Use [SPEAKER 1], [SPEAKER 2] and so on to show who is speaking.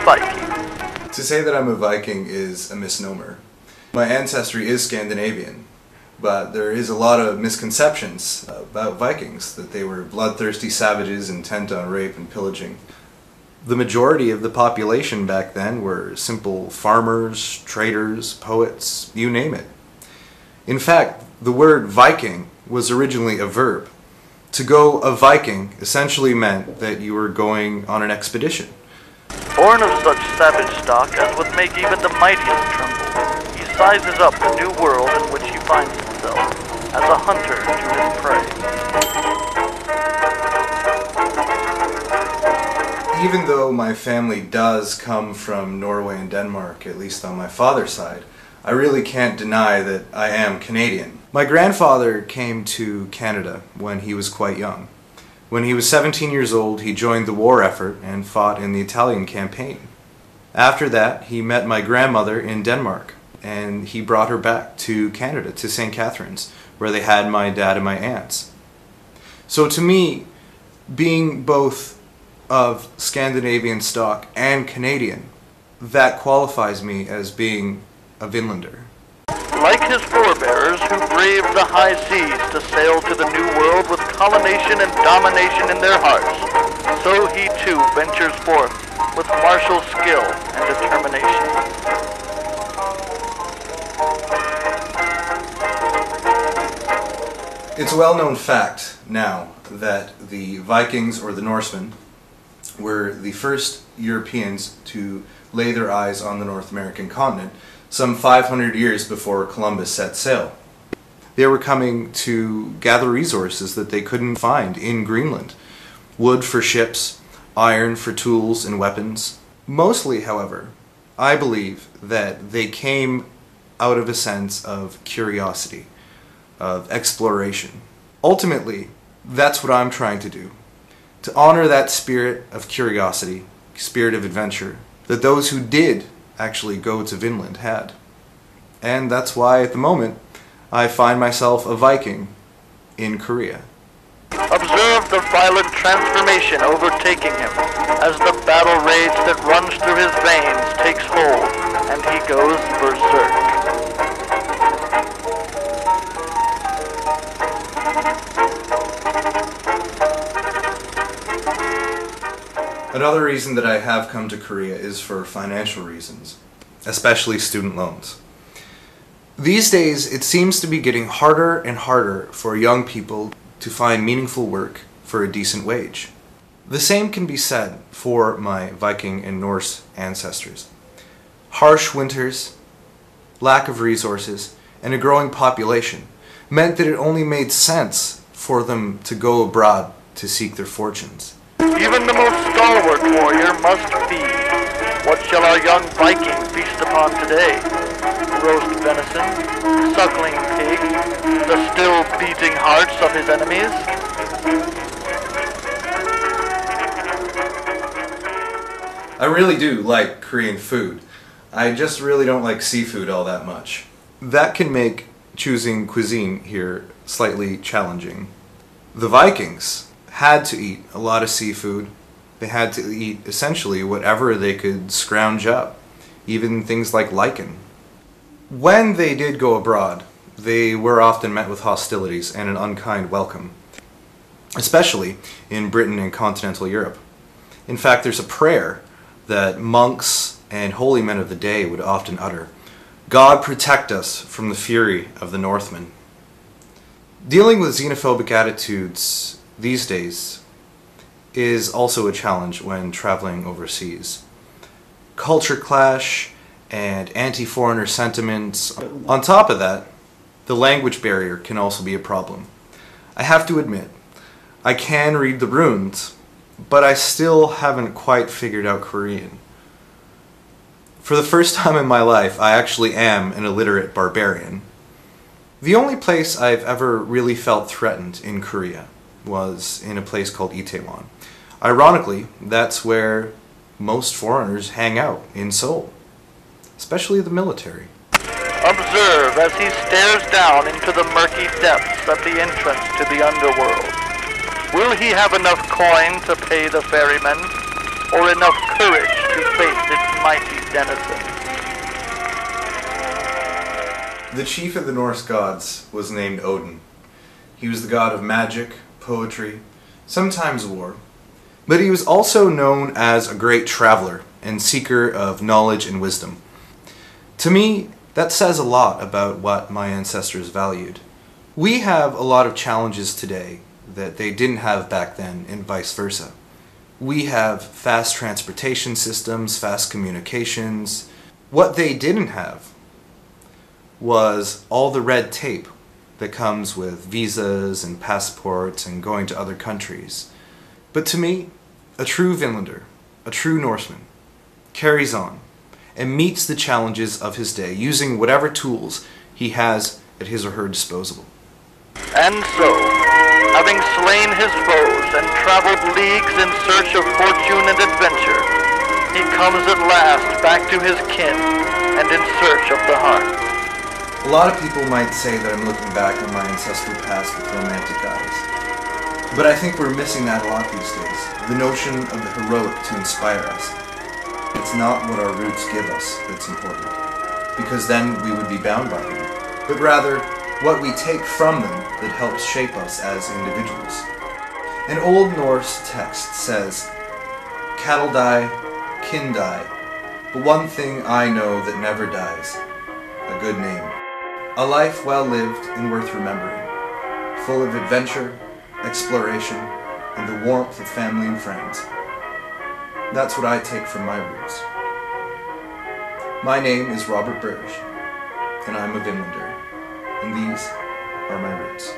[SPEAKER 1] Viking.
[SPEAKER 2] To say that I'm a Viking is a misnomer. My ancestry is Scandinavian, but there is a lot of misconceptions about Vikings, that they were bloodthirsty savages intent on rape and pillaging. The majority of the population back then were simple farmers, traders, poets, you name it. In fact, the word Viking was originally a verb. To go a Viking essentially meant that you were going on an expedition.
[SPEAKER 1] Born of such savage stock as would make even the mightiest tremble, he sizes up the new world in which he finds himself, as a hunter to his prey.
[SPEAKER 2] Even though my family does come from Norway and Denmark, at least on my father's side, I really can't deny that I am Canadian. My grandfather came to Canada when he was quite young. When he was 17 years old, he joined the war effort and fought in the Italian campaign. After that, he met my grandmother in Denmark, and he brought her back to Canada, to St. Catharines, where they had my dad and my aunts. So to me, being both of Scandinavian stock and Canadian, that qualifies me as being a Vinlander.
[SPEAKER 1] Like his forebears who braved the high seas to sail to the New World with colonization and domination in their hearts, so he too ventures forth with martial skill and determination.
[SPEAKER 2] It's a well-known fact now that the Vikings, or the Norsemen, were the first Europeans to lay their eyes on the North American continent some 500 years before Columbus set sail. They were coming to gather resources that they couldn't find in Greenland. Wood for ships, iron for tools and weapons. Mostly, however, I believe that they came out of a sense of curiosity, of exploration. Ultimately, that's what I'm trying to do. To honor that spirit of curiosity, spirit of adventure, that those who did actually go to Vinland had. And that's why, at the moment, I find myself a Viking in Korea.
[SPEAKER 1] Observe the violent transformation overtaking him as the battle rage that runs through his veins takes hold and he goes berserk.
[SPEAKER 2] Another reason that I have come to Korea is for financial reasons, especially student loans. These days, it seems to be getting harder and harder for young people to find meaningful work for a decent wage. The same can be said for my Viking and Norse ancestors. Harsh winters, lack of resources, and a growing population meant that it only made sense for them to go abroad to seek their fortunes.
[SPEAKER 1] Even the most stalwart warrior must feed. What shall our young Viking feast upon today? Roast venison, suckling pig, the still beating hearts of his enemies?
[SPEAKER 2] I really do like Korean food. I just really don't like seafood all that much. That can make choosing cuisine here slightly challenging. The Vikings had to eat a lot of seafood. They had to eat essentially whatever they could scrounge up, even things like lichen. When they did go abroad, they were often met with hostilities and an unkind welcome, especially in Britain and continental Europe. In fact, there's a prayer that monks and holy men of the day would often utter: "God protect us from the fury of the Northmen." Dealing with xenophobic attitudes these days is also a challenge when traveling overseas. Culture clash and anti-foreigner sentiments. On top of that, the language barrier can also be a problem. I have to admit, I can read the runes, but I still haven't quite figured out Korean. For the first time in my life, I actually am an illiterate barbarian. The only place I've ever really felt threatened in Korea was in a place called Itaewon. Ironically, that's where most foreigners hang out in Seoul, especially the military.
[SPEAKER 1] Observe as he stares down into the murky depths at the entrance to the underworld. Will he have enough coin to pay the ferryman, or enough courage to faced its mighty denizens.
[SPEAKER 2] The chief of the Norse gods was named Odin. He was the god of magic, poetry, sometimes war, but he was also known as a great traveler and seeker of knowledge and wisdom. To me, that says a lot about what my ancestors valued. We have a lot of challenges today that they didn't have back then, and vice versa. We have fast transportation systems, fast communications. What they didn't have was all the red tape that comes with visas and passports and going to other countries. But to me, a true Vinlander, a true Norseman, carries on and meets the challenges of his day using whatever tools he has at his or her disposal.
[SPEAKER 1] And so, having slain his foes and traveled leagues in search of fortune and adventure, he comes at last back to his kin and in search of the heart.
[SPEAKER 2] A lot of people might say that I'm looking back on my ancestral past with romantic eyes. But I think we're missing that a lot these days. The notion of the heroic to inspire us. It's not what our roots give us that's important, because then we would be bound by them, but rather what we take from them that helps shape us as individuals. An Old Norse text says, "Cattle die, kin die, but one thing I know that never dies, a good name. A life well lived and worth remembering, full of adventure, exploration, and the warmth of family and friends." That's what I take from my roots. My name is Robert Burge, and I'm a Vinlander, and these are my roots.